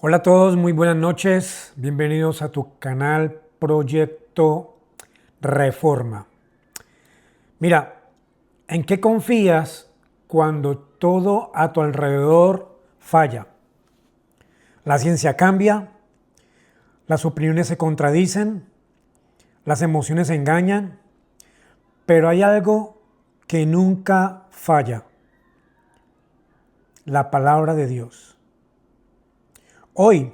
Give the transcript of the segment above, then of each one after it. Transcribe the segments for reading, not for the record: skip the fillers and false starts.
Hola a todos, muy buenas noches. Bienvenidos a tu canal Proyecto Reforma. Mira, ¿en qué confías cuando todo a tu alrededor falla? La ciencia cambia, las opiniones se contradicen, las emociones se engañan, pero hay algo que nunca falla: la palabra de Dios. Hoy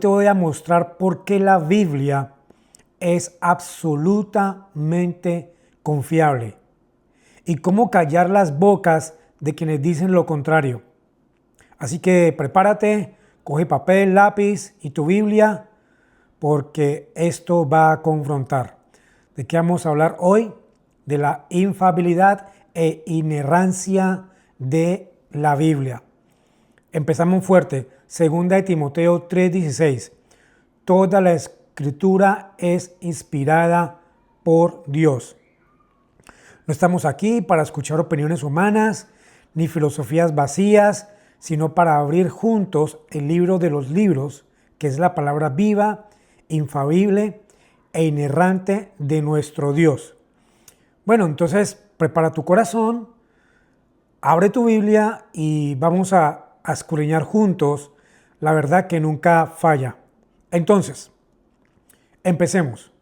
te voy a mostrar por qué la Biblia es absolutamente confiable y cómo callar las bocas de quienes dicen lo contrario. Así que prepárate, coge papel, lápiz y tu Biblia, porque esto va a confrontar. ¿De qué vamos a hablar hoy? De la infalibilidad e inerrancia de la Biblia. Empezamos fuerte. Segunda de Timoteo 3:16. Toda la escritura es inspirada por Dios. No estamos aquí para escuchar opiniones humanas ni filosofías vacías, sino para abrir juntos el libro de los libros, que es la palabra viva, infalible e inerrante de nuestro Dios. Bueno, entonces prepara tu corazón, abre tu Biblia y vamos a escudriñar juntos la verdad que nunca falla. Entonces, empecemos.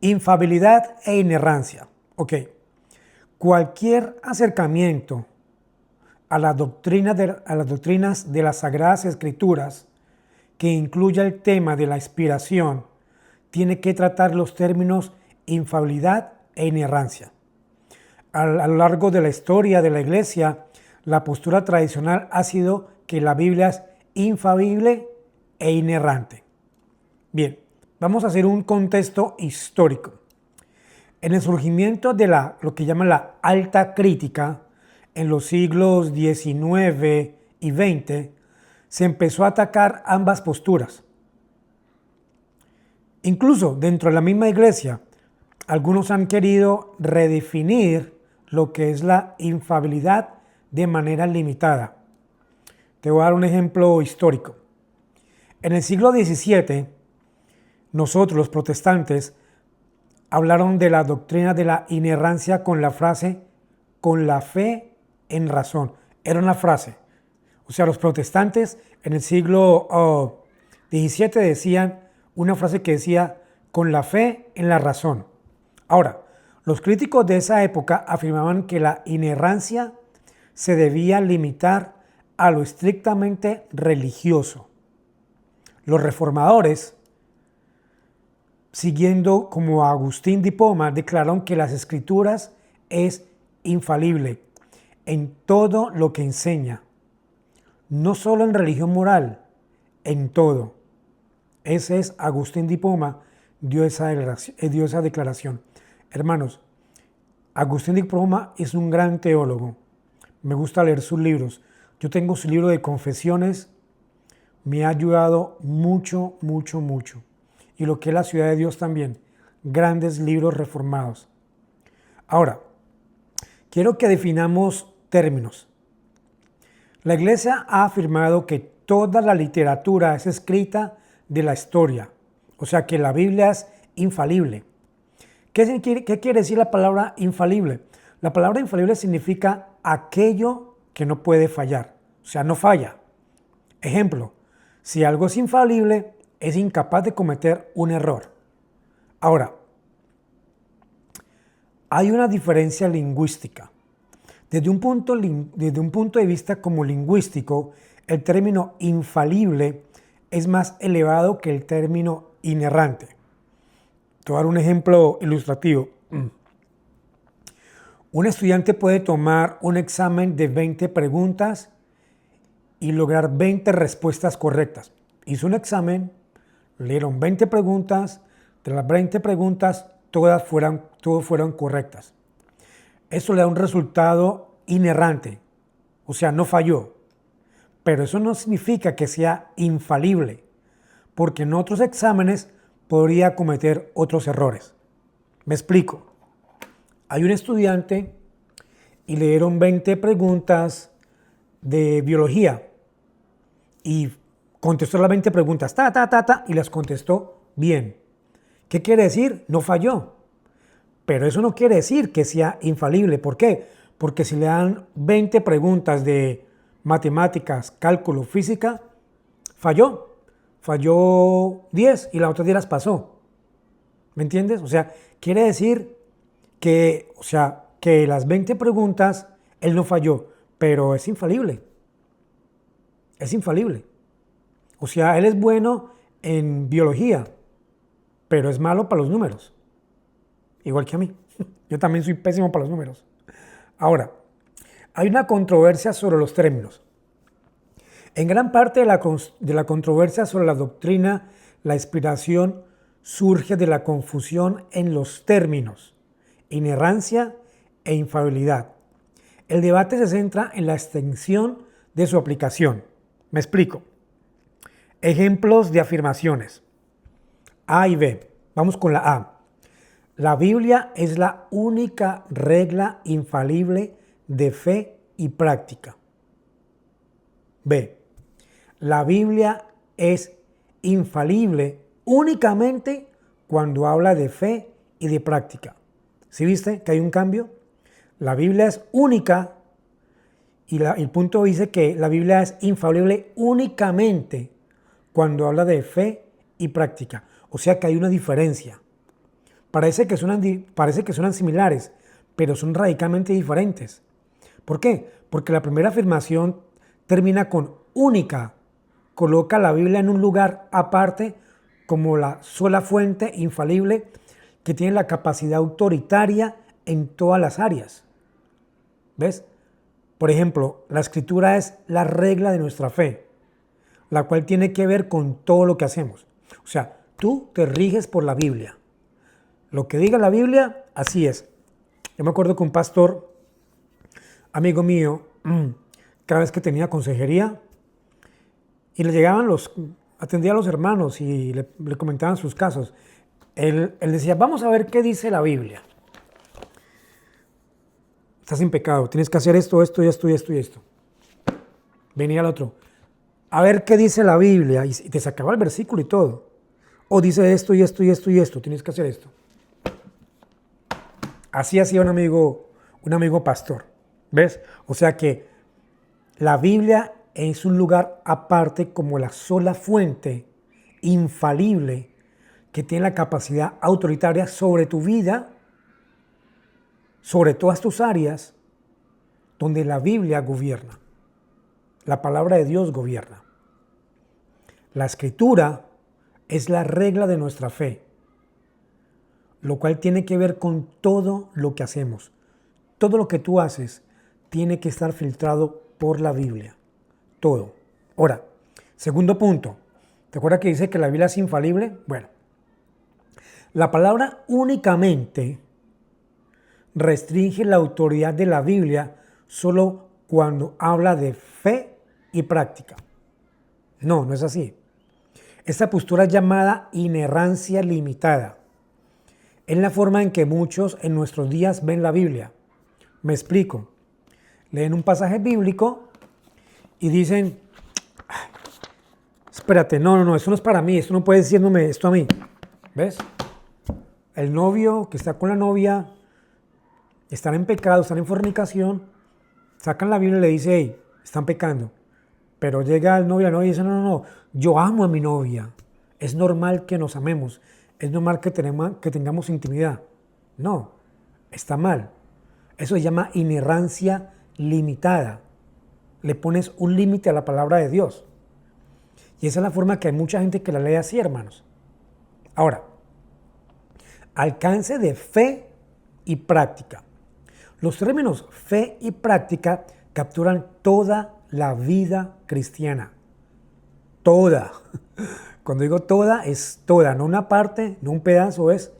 Infalibilidad e inerrancia. Ok. Cualquier acercamiento a las doctrinas de las Sagradas Escrituras que incluya el tema de la inspiración tiene que tratar los términos infalibilidad e inerrancia. A lo largo de la historia de la Iglesia, la postura tradicional ha sido que la Biblia es infalible e inerrante. Bien, vamos a hacer un contexto histórico. En el surgimiento de lo que llaman la alta crítica, en los siglos XIX y XX, se empezó a atacar ambas posturas. Incluso dentro de la misma iglesia, algunos han querido redefinir lo que es la infalibilidad de manera limitada. Te voy a dar un ejemplo histórico. En el siglo XVII, nosotros los protestantes hablaron de la doctrina de la inerrancia con la frase "con la fe en razón". Era una frase. O sea, los protestantes en el siglo XVII decían una frase que decía "con la fe en la razón". Ahora, los críticos de esa época afirmaban que la inerrancia se debía limitar a lo estrictamente religioso. Los reformadores, siguiendo como Agustín de Hipona, declararon que las escrituras es infalible en todo lo que enseña, no solo en religión moral, en todo. Ese es Agustín de Hipona, dio esa declaración. Hermanos, Agustín de Hipona es un gran teólogo. Me gusta leer sus libros. Yo tengo su libro de Confesiones, me ha ayudado mucho, mucho, mucho. Y lo que es la Ciudad de Dios también, grandes libros reformados. Ahora, quiero que definamos términos. La Iglesia ha afirmado que toda la literatura es escrita de la historia, o sea que la Biblia es infalible. ¿Qué quiere decir la palabra infalible? La palabra infalible significa aquello que no puede fallar, o sea, no falla. Ejemplo, si algo es infalible, es incapaz de cometer un error. Ahora, hay una diferencia lingüística. Desde un punto de vista como lingüístico, el término infalible es más elevado que el término inerrante. Te voy a dar un ejemplo ilustrativo. Un estudiante puede tomar un examen de 20 preguntas y lograr 20 respuestas correctas. Hizo un examen, le dieron 20 preguntas, de las 20 preguntas todas fueron correctas. Eso le da un resultado inerrante, o sea, no falló. Pero eso no significa que sea infalible, porque en otros exámenes podría cometer otros errores. Me explico. Hay un estudiante y le dieron 20 preguntas de biología y Contestó las 20 preguntas, y las contestó bien. ¿Qué quiere decir? No falló. Pero eso no quiere decir que sea infalible. ¿Por qué? Porque si le dan 20 preguntas de matemáticas, cálculo, física, falló. Falló 10 y las otras 10 las pasó. ¿Me entiendes? O sea, quiere decir que las 20 preguntas él no falló, pero es infalible. Es infalible. O sea, él es bueno en biología, pero es malo para los números. Igual que a mí. Yo también soy pésimo para los números. Ahora, hay una controversia sobre los términos. En gran parte de la controversia sobre la doctrina, la inspiración surge de la confusión en los términos, inerrancia e infalibilidad. El debate se centra en la extensión de su aplicación. Me explico. Ejemplos de afirmaciones. A y B. Vamos con la A. La Biblia es la única regla infalible de fe y práctica. B. La Biblia es infalible únicamente cuando habla de fe y de práctica. ¿Sí viste que hay un cambio? La Biblia es única y el punto dice que la Biblia es infalible únicamente cuando habla de fe y práctica. O sea que hay una diferencia. Parece que suenan similares, pero son radicalmente diferentes. ¿Por qué? Porque la primera afirmación termina con única. Coloca la Biblia en un lugar aparte como la sola fuente infalible que tiene la capacidad autoritaria en todas las áreas. ¿Ves? Por ejemplo, la Escritura es la regla de nuestra fe, la cual tiene que ver con todo lo que hacemos. O sea, tú te riges por la Biblia. Lo que diga la Biblia, así es. Yo me acuerdo que un pastor, amigo mío, cada vez que tenía consejería, y le llegaban atendía a los hermanos y le comentaban sus casos, él decía, vamos a ver qué dice la Biblia. Estás sin pecado, tienes que hacer esto, esto y esto y esto y esto. Venía el otro, a ver qué dice la Biblia, y te sacaba el versículo y todo. O dice esto y esto y esto y esto, tienes que hacer esto. Así hacía un amigo pastor, ¿ves? O sea que la Biblia es un lugar aparte como la sola fuente infalible que tiene la capacidad autoritaria sobre tu vida, sobre todas tus áreas, donde la Biblia gobierna. La palabra de Dios gobierna. La Escritura es la regla de nuestra fe, lo cual tiene que ver con todo lo que hacemos. Todo lo que tú haces tiene que estar filtrado por la Biblia. Todo. Ahora, segundo punto. ¿Te acuerdas que dice que la Biblia es infalible? Bueno, la palabra únicamente restringe la autoridad de la Biblia solo cuando habla de fe y práctica. No, no es así. Esta postura es llamada inerrancia limitada. Es la forma en que muchos en nuestros días ven la Biblia. Me explico. Leen un pasaje bíblico y dicen, espérate, no, esto no es para mí, esto no puede decirme esto a mí. ¿Ves? El novio que está con la novia, están en pecado, están en fornicación, sacan la Biblia y le dice, hey, están pecando. Pero llega el novio, la novia y dice, no, yo amo a mi novia. Es normal que nos amemos. Es normal que tengamos intimidad. No, está mal. Eso se llama inerrancia limitada. Le pones un límite a la palabra de Dios. Y esa es la forma que hay mucha gente que la lee así, hermanos. Ahora, alcance de fe y práctica. Los términos fe y práctica capturan toda la vida cristiana. Toda. Cuando digo toda, es toda, no una parte, no un pedazo, es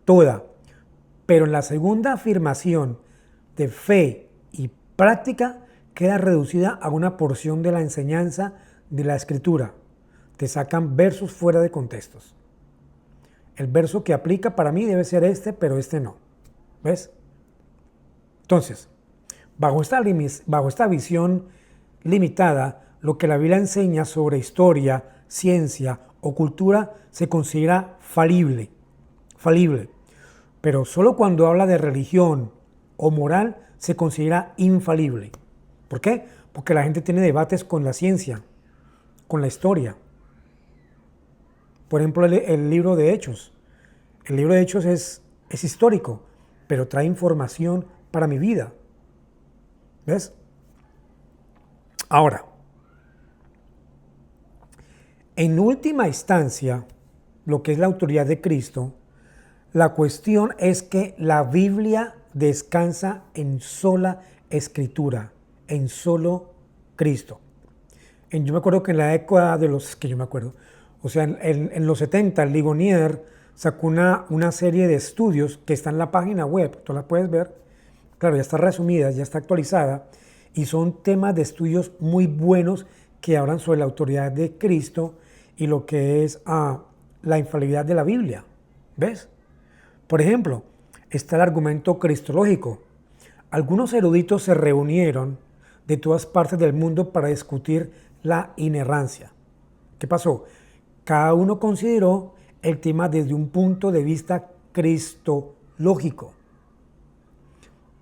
toda. Pero en la segunda afirmación de fe y práctica queda reducida a una porción de la enseñanza de la Escritura. Te sacan versos fuera de contextos. El verso que aplica para mí debe ser este, pero este no. ¿Ves? Entonces, bajo esta visión limitada, lo que la Biblia enseña sobre historia, ciencia o cultura se considera falible. Pero solo cuando habla de religión o moral se considera infalible. ¿Por qué? Porque la gente tiene debates con la ciencia, con la historia. Por ejemplo, el libro de Hechos. El libro de Hechos es histórico, pero trae información para mi vida. ¿Ves? Ahora, en última instancia, lo que es la autoridad de Cristo, la cuestión es que la Biblia descansa en sola escritura, en solo Cristo. Yo me acuerdo que en la década de los, que yo me acuerdo, o sea, en los 70, Ligonier sacó una serie de estudios que está en la página web, tú la puedes ver, claro, ya está resumida, ya está actualizada, y son temas de estudios muy buenos que hablan sobre la autoridad de Cristo y lo que es la infalibilidad de la Biblia, ¿ves? Por ejemplo, está el argumento cristológico. Algunos eruditos se reunieron de todas partes del mundo para discutir la inerrancia. ¿Qué pasó? Cada uno consideró el tema desde un punto de vista cristológico.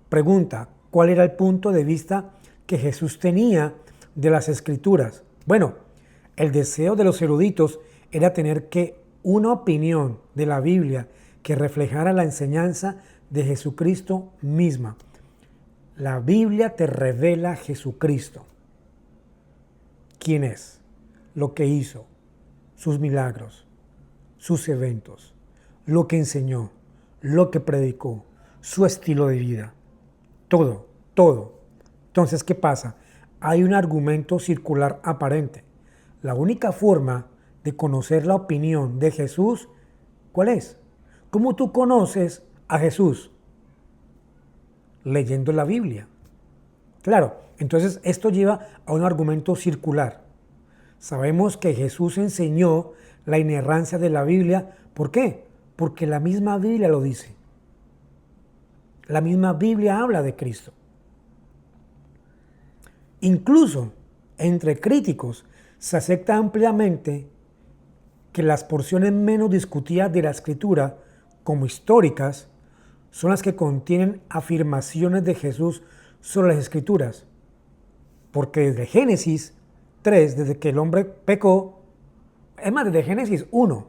Pregunta, ¿cuál era el punto de vista que Jesús tenía de las Escrituras? Bueno, el deseo de los eruditos era tener una opinión de la Biblia que reflejara la enseñanza de Jesucristo misma. La Biblia te revela a Jesucristo. ¿Quién es? Lo que hizo, sus milagros, sus eventos, lo que enseñó, lo que predicó, su estilo de vida. Todo, todo. Entonces, ¿qué pasa? Hay un argumento circular aparente. La única forma de conocer la opinión de Jesús, ¿cuál es? ¿Cómo tú conoces a Jesús? Leyendo la Biblia. Claro, entonces esto lleva a un argumento circular. Sabemos que Jesús enseñó la inerrancia de la Biblia. ¿Por qué? Porque la misma Biblia lo dice. La misma Biblia habla de Cristo. Incluso entre críticos se acepta ampliamente que las porciones menos discutidas de la Escritura, como históricas, son las que contienen afirmaciones de Jesús sobre las Escrituras. Porque desde Génesis 3, desde que el hombre pecó, es más, desde Génesis 1,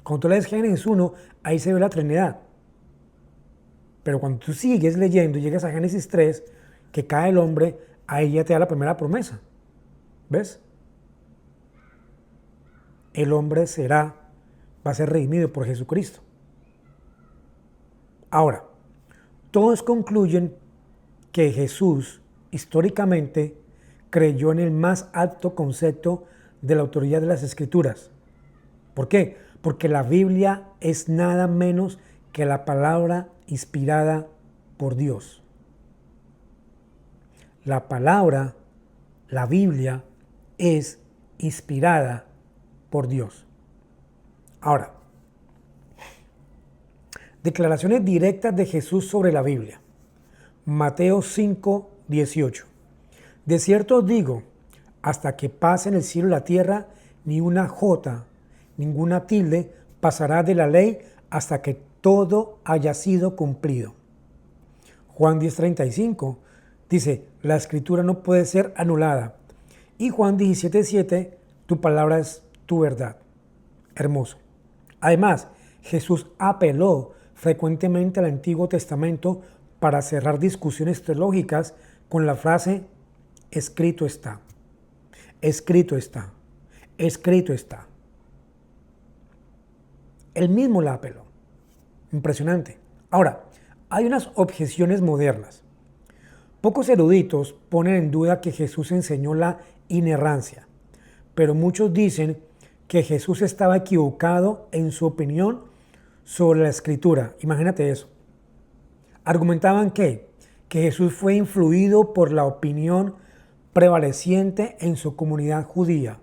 cuando tú lees Génesis 1, ahí se ve la Trinidad. Pero cuando tú sigues leyendo y llegas a Génesis 3, que cae el hombre, ahí ya te da la primera promesa. ¿Ves? El hombre va a ser redimido por Jesucristo. Ahora, todos concluyen que Jesús históricamente creyó en el más alto concepto de la autoridad de las Escrituras. ¿Por qué? Porque la Biblia es nada menos que la palabra inspirada por Dios. La palabra, la Biblia, es inspirada por Dios. Ahora, declaraciones directas de Jesús sobre la Biblia. Mateo 5, 18. De cierto os digo, hasta que pasen el cielo y la tierra, ni una jota, ninguna tilde pasará de la ley hasta que todo haya sido cumplido. Juan 10:35 dice, la escritura no puede ser anulada. Y Juan 17:7, tu palabra es tu verdad. Hermoso. Además, Jesús apeló frecuentemente al Antiguo Testamento para cerrar discusiones teológicas con la frase, escrito está, escrito está, escrito está. Él mismo la apeló. Impresionante. Ahora, hay unas objeciones modernas. Pocos eruditos ponen en duda que Jesús enseñó la inerrancia, pero muchos dicen que Jesús estaba equivocado en su opinión sobre la Escritura. Imagínate eso. Argumentaban que Jesús fue influido por la opinión prevaleciente en su comunidad judía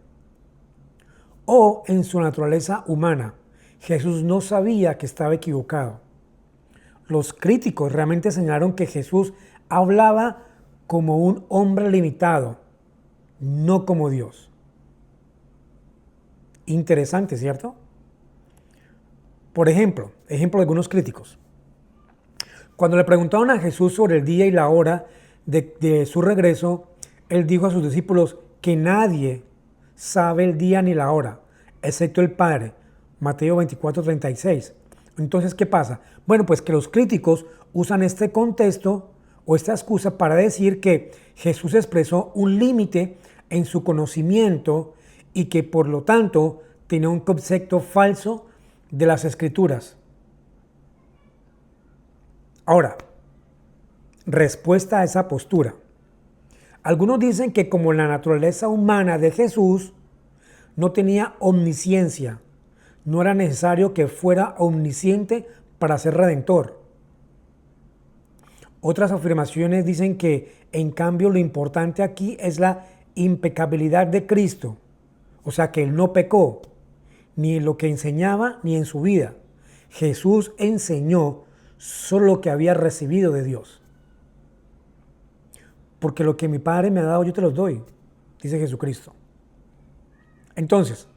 o en su naturaleza humana. Jesús no sabía que estaba equivocado. Los críticos realmente señalaron que Jesús hablaba como un hombre limitado, no como Dios. Interesante, ¿cierto? Por ejemplo de algunos críticos. Cuando le preguntaron a Jesús sobre el día y la hora de su regreso, él dijo a sus discípulos que nadie sabe el día ni la hora, excepto el Padre. Mateo 24:36. Entonces, ¿qué pasa? Bueno, pues que los críticos usan este contexto o esta excusa para decir que Jesús expresó un límite en su conocimiento y que por lo tanto tenía un concepto falso de las Escrituras. Ahora, respuesta a esa postura. Algunos dicen que como la naturaleza humana de Jesús no tenía omnisciencia, no era necesario que fuera omnisciente para ser redentor. Otras afirmaciones dicen que en cambio lo importante aquí es la impecabilidad de Cristo, o sea que Él no pecó, ni en lo que enseñaba ni en su vida. Jesús enseñó solo lo que había recibido de Dios. Porque lo que mi Padre me ha dado yo te los doy, dice Jesucristo. Entonces,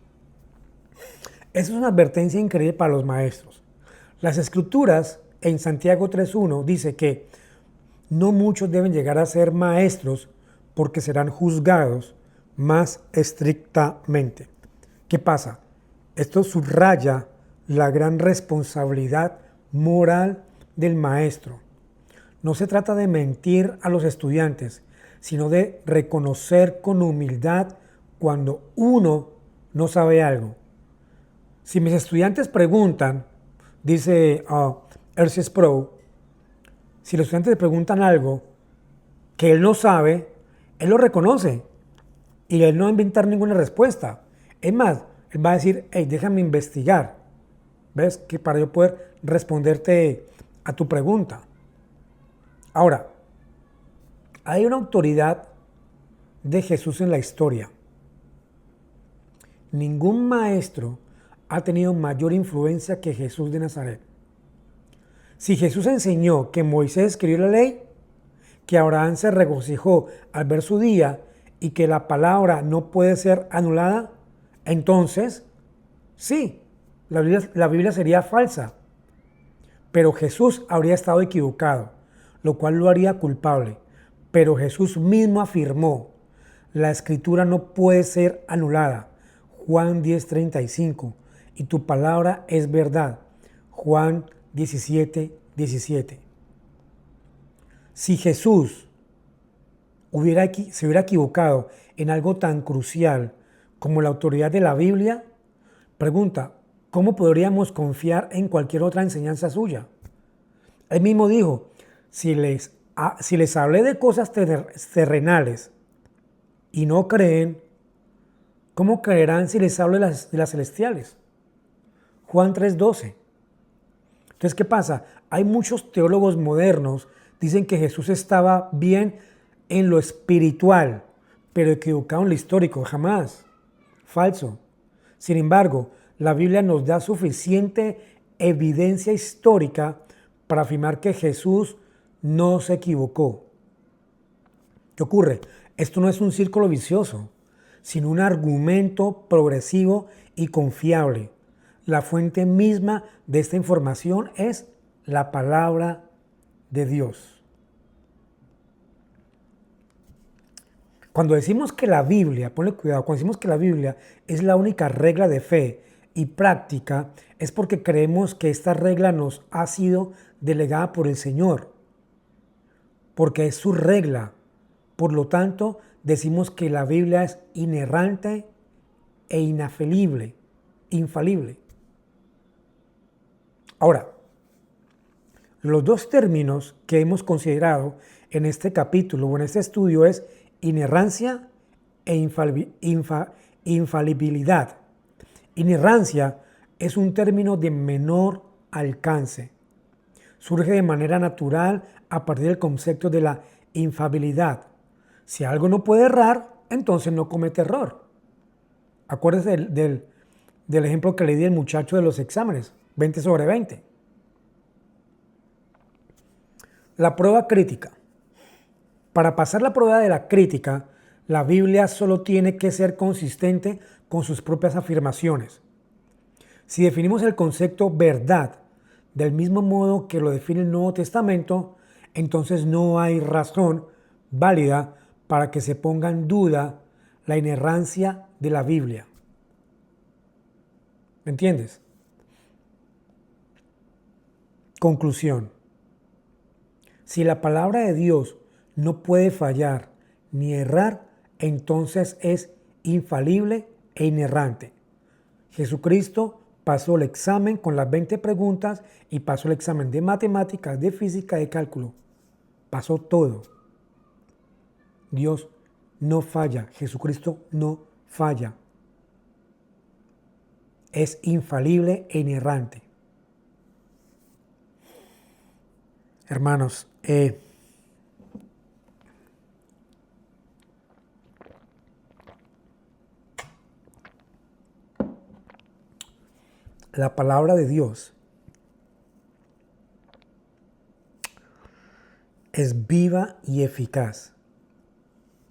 esa es una advertencia increíble para los maestros. Las Escrituras en Santiago 3:1 dice que no muchos deben llegar a ser maestros porque serán juzgados más estrictamente. ¿Qué pasa? Esto subraya la gran responsabilidad moral del maestro. No se trata de mentir a los estudiantes, sino de reconocer con humildad cuando uno no sabe algo. Si mis estudiantes preguntan, dice R.C. Sproul, si los estudiantes le preguntan algo que él no sabe, él lo reconoce y él no va a inventar ninguna respuesta. Es más, él va a decir, hey, déjame investigar. ¿Ves? Que para yo poder responderte a tu pregunta. Ahora, hay una autoridad de Jesús en la historia. Ningún maestro ha tenido mayor influencia que Jesús de Nazaret. Si Jesús enseñó que Moisés escribió la ley, que Abraham se regocijó al ver su día y que la palabra no puede ser anulada, entonces, sí, la Biblia sería falsa. Pero Jesús habría estado equivocado, lo cual lo haría culpable. Pero Jesús mismo afirmó, la Escritura no puede ser anulada. Juan 10:35. Y tu palabra es verdad. Juan 17:17. Si Jesús se hubiera equivocado en algo tan crucial como la autoridad de la Biblia, pregunta, ¿cómo podríamos confiar en cualquier otra enseñanza suya? Él mismo dijo, si les hablé de cosas terrenales y no creen, ¿cómo creerán si les hablo de las celestiales? Juan 3:12. Entonces, ¿qué pasa? Hay muchos teólogos modernos que dicen que Jesús estaba bien en lo espiritual, pero equivocado en lo histórico. Jamás. Falso. Sin embargo, la Biblia nos da suficiente evidencia histórica para afirmar que Jesús no se equivocó. ¿Qué ocurre? Esto no es un círculo vicioso, sino un argumento progresivo y confiable. La fuente misma de esta información es la palabra de Dios. Cuando decimos que la Biblia, ponle cuidado, cuando decimos que la Biblia es la única regla de fe y práctica, es porque creemos que esta regla nos ha sido delegada por el Señor, porque es su regla. Por lo tanto, decimos que la Biblia es inerrante e infalible. Ahora, los dos términos que hemos considerado en este capítulo o en este estudio es inerrancia e infalibilidad. Inerrancia es un término de menor alcance. Surge de manera natural a partir del concepto de la infalibilidad. Si algo no puede errar, entonces no comete error. Acuérdese del ejemplo que le di al muchacho de los exámenes, 20/20. La prueba crítica. Para pasar la prueba de la crítica, La Biblia solo tiene que ser consistente con sus propias afirmaciones. Si definimos el concepto verdad del mismo modo que lo define el Nuevo Testamento, entonces no hay razón válida para que se ponga en duda la inerrancia de la Biblia. ¿Me entiendes? Conclusión. Si la palabra de Dios no puede fallar ni errar, entonces es infalible e inerrante. Jesucristo pasó el examen con las 20 preguntas y pasó el examen de matemáticas, de física, de cálculo. Pasó todo. Dios no falla. Jesucristo no falla. Es infalible e inerrante. Hermanos, la palabra de Dios es viva y eficaz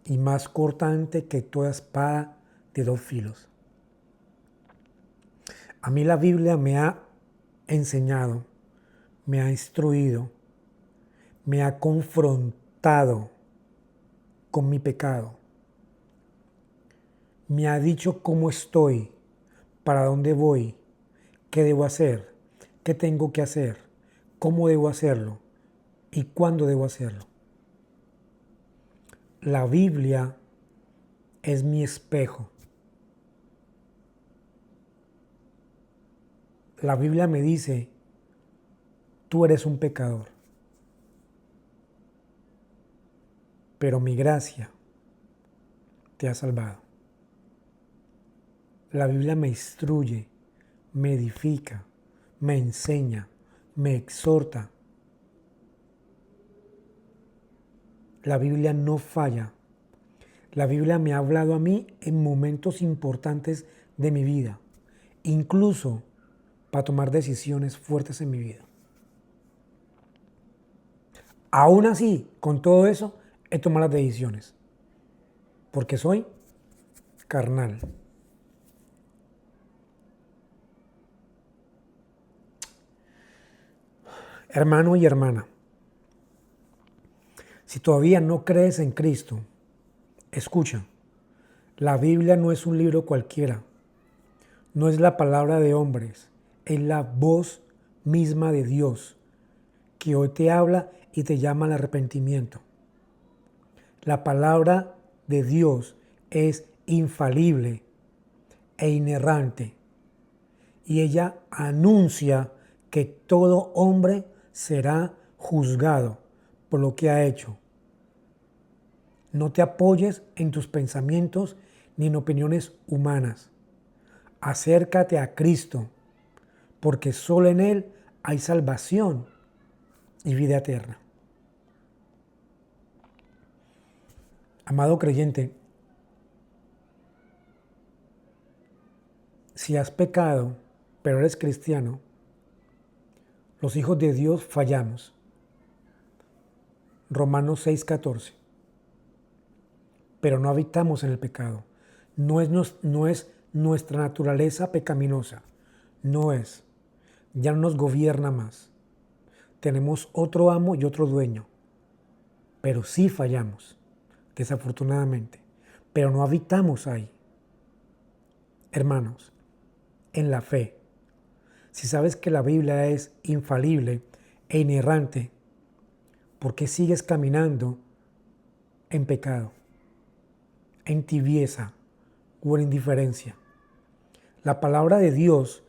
y más cortante que toda espada de dos filos. A mí la Biblia me ha enseñado, me ha instruido, me ha confrontado con mi pecado. Me ha dicho cómo estoy, para dónde voy, qué debo hacer, qué tengo que hacer, cómo debo hacerlo y cuándo debo hacerlo. La Biblia es mi espejo. La Biblia me dice, tú eres un pecador, pero mi gracia te ha salvado. La Biblia me instruye, me edifica, me enseña, me exhorta. La Biblia no falla. La Biblia me ha hablado a mí en momentos importantes de mi vida, incluso para tomar decisiones fuertes en mi vida. Aún así, con todo eso, he tomado las decisiones, porque soy carnal. Hermano y hermana, si todavía no crees en Cristo, escucha, la Biblia no es un libro cualquiera, no es la palabra de hombres, es la voz misma de Dios, que hoy te habla y te llama al arrepentimiento. La palabra de Dios es infalible e inerrante, y ella anuncia que todo hombre será juzgado por lo que ha hecho. No te apoyes en tus pensamientos ni en opiniones humanas. Acércate a Cristo, porque solo en Él hay salvación y vida eterna. Amado creyente, si has pecado, pero eres cristiano, los hijos de Dios fallamos. Romanos 6:14. Pero no habitamos en el pecado. No es nuestra naturaleza pecaminosa. No es. Ya no nos gobierna más. Tenemos otro amo y otro dueño. Pero sí fallamos, desafortunadamente. Pero no habitamos ahí. Hermanos, en la fe, si sabes que la Biblia es infalible e inerrante, ¿por qué sigues caminando en pecado, en tibieza o en indiferencia? La palabra de Dios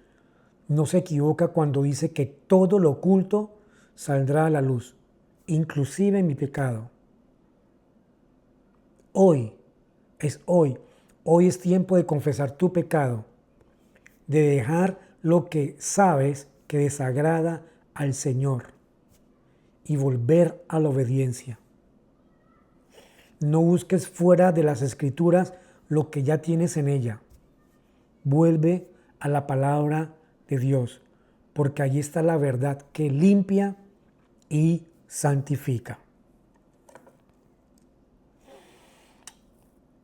no se equivoca cuando dice que todo lo oculto saldrá a la luz, inclusive mi pecado. Hoy es tiempo de confesar tu pecado, de dejar lo que sabes que desagrada al Señor y volver a la obediencia. No busques fuera de las Escrituras lo que ya tienes en ella. Vuelve a la palabra de Dios, porque allí está la verdad que limpia y santifica.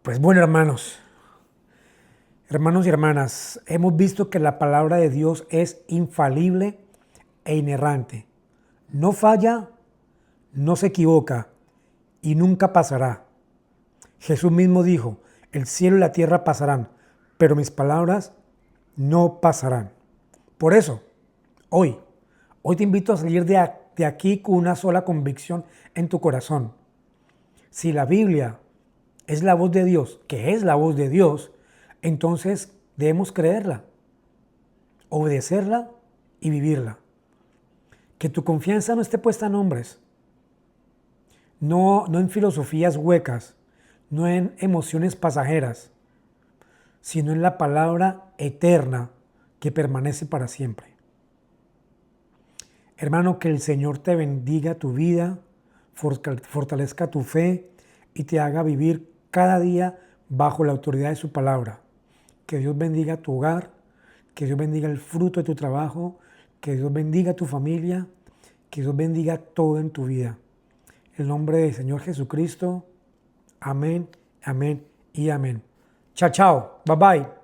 Pues bueno, hermanos y hermanas, hemos visto que la palabra de Dios es infalible e inerrante. No falla, no se equivoca y nunca pasará. Jesús mismo dijo, el cielo y la tierra pasarán, pero mis palabras no pasarán. Por eso, hoy te invito a salir de aquí con una sola convicción en tu corazón. Si la Biblia es la voz de Dios, que es la voz de Dios, entonces debemos creerla, obedecerla y vivirla. Que tu confianza no esté puesta en hombres, no en filosofías huecas, no en emociones pasajeras, sino en la palabra eterna que permanece para siempre. Hermano, que el Señor te bendiga tu vida, fortalezca tu fe y te haga vivir cada día bajo la autoridad de su palabra. Que Dios bendiga tu hogar, que Dios bendiga el fruto de tu trabajo, que Dios bendiga tu familia, que Dios bendiga todo en tu vida. En el nombre del Señor Jesucristo. Amén, amén y amén. Chao, chao. Bye, bye.